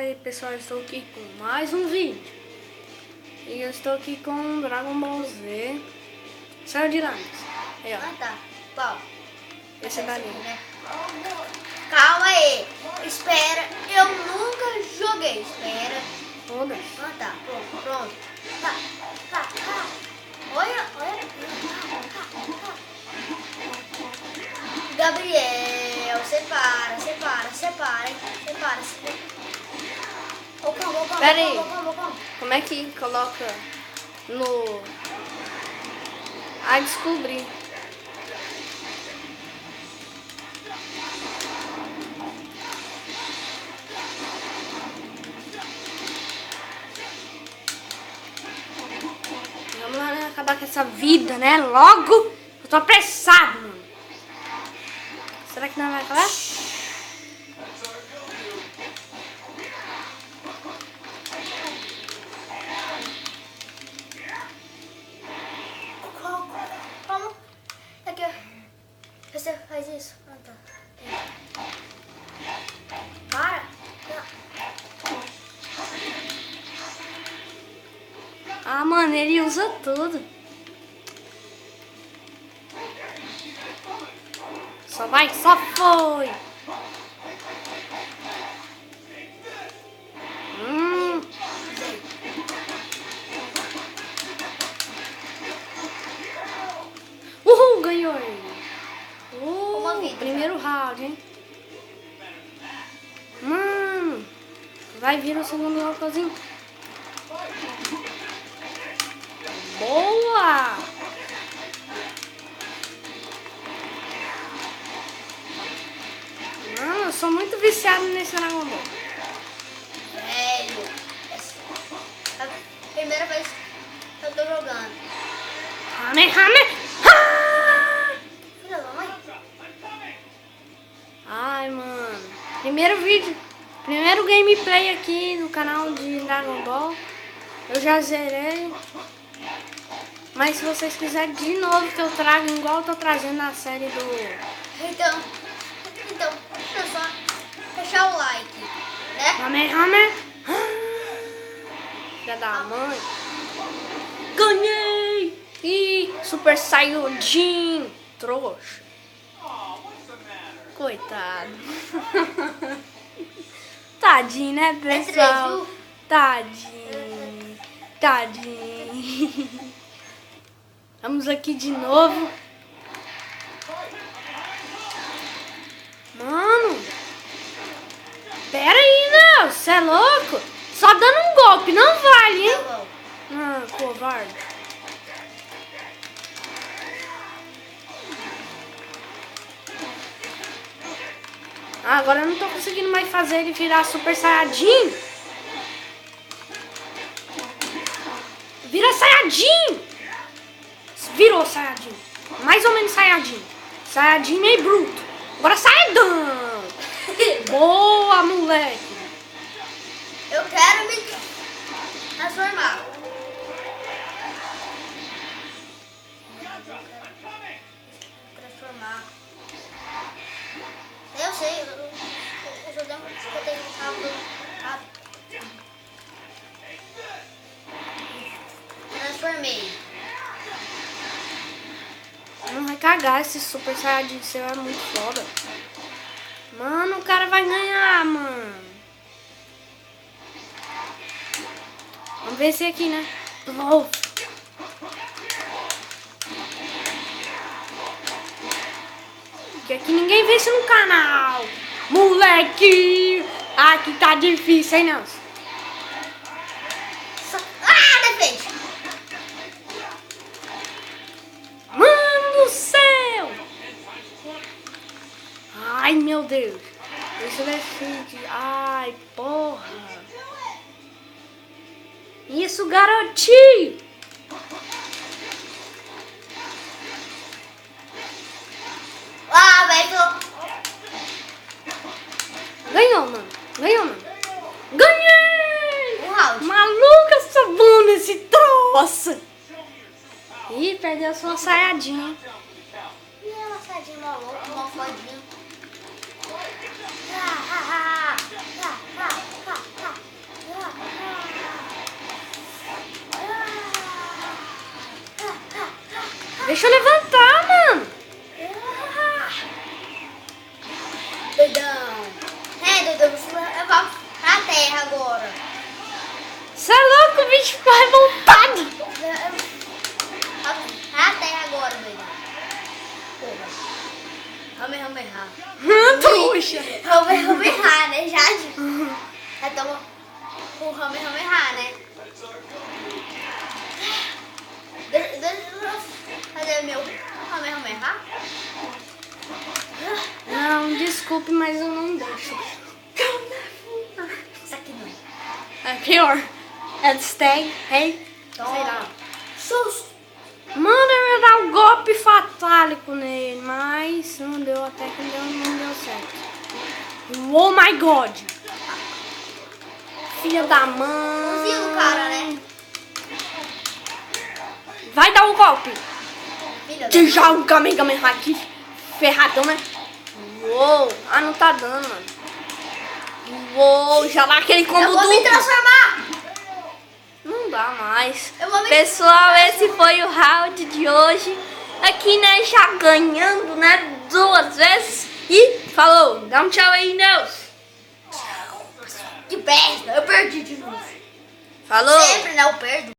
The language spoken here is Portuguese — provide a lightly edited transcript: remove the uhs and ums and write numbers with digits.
aí pessoal, eu estou aqui com mais um vídeo. E eu estou aqui com Dragon Ball Z. Saiu de lá. Aí, ó. Ah, tá. Qual? Esse dali. Né? Calma aí. Espera. Eu nunca joguei. Espera. Todas. Ah, tá. Pronto. Tá. Olha. Gabriel, separa, hein? Separa. Oh, calma. Pera aí. Como é que coloca no... Ah, descobri. Vamos lá, né? Acabar com essa vida, né? Logo! Eu tô apressado, mano. Será que não vai acabar? Como? Aqui, ó. Você faz isso. Ah, tá. Para. Ah, mano, ele usa tudo. Só vai, só foi. Uhul, ganhou ele. Uma vida, primeiro round, hein? Mano, vai vir o segundo roundzinho. Boa! Mano, eu sou muito viciado nesse Dragon Ball. Velho. É a primeira vez que eu tô jogando. Filha da mãe. Ai, mano. Primeiro vídeo. Primeiro gameplay aqui no canal de Dragon Ball. Eu já zerei. Mas se vocês quiserem de novo que eu trago, igual eu tô trazendo na série do... Então, deixa só deixar o like, né? Filha da mãe. Ganhei! Ih, Super Saiyajin. Trouxa. Coitado. Tadinho, né, pessoal? Tadinho. Vamos aqui de novo. Mano. Pera aí, não. Você é louco? Só dando um golpe, não vale, hein? Tá bom. Ah, covarde. Ah, agora eu não tô conseguindo mais fazer ele virar Super Saiyajin. Vira Saiyajin! Virou Saiyajin. Mais ou menos Saiyajin. Saiyajin meio bruto. Agora Saiyajin. Boa, moleque. Eu quero me transformar. Eu sei, eu só tenho rápido. Transformei. Não vai cagar, esse Super Saiyajin seu é muito foda. Mano, o cara vai ganhar, mano. Vamos ver esse aqui, né? Oh. Que aqui ninguém vence no canal. Moleque! Aqui tá difícil, hein, Nelson? Defende! Mano do céu! Ai, meu Deus. Isso defende. Ai, porra. Isso, garotinho! Ah, velho! Ganhou, mano. Ganhei! Um round. Maluca, essa bunda, esse troço. Ih, perdeu sua saiadinha. E ela sadinha maluca, uma fodinha. Deixa eu levantar, mano. Doidão. Doidão, você vai levar pra terra agora. Você é louco, o bicho ficou revoltado. Pra terra agora, doidão. Rameha. Trouxa. Rameha, né, Jade? Então, o Rameha, né? Deixa eu fazer meu Rameha. Não, desculpe, mas eu não deixo. Isso aqui não. É pior. Hashtag, hey, Então, sei lá. Sus. Mano, eu ia dar um golpe fatálico nele, mas não deu, até que não deu certo. Oh my god! Filha da mãe! Confia no cara, né? Vai dar um golpe! Filha Que da já um Kamehameha aqui, ferradão, né? Uou! Ah, não tá dando, mano. Uou, já dá aquele combo Eu vou me duplo. transformar. Não dá mais. Eu vou me Pessoal, esse foi o round de hoje. Aqui, né, já ganhando, né, 2 vezes. E falou, dá um tchau aí, Neus. Que besta, eu perdi de novo. Falou. Sempre, né, eu perdo.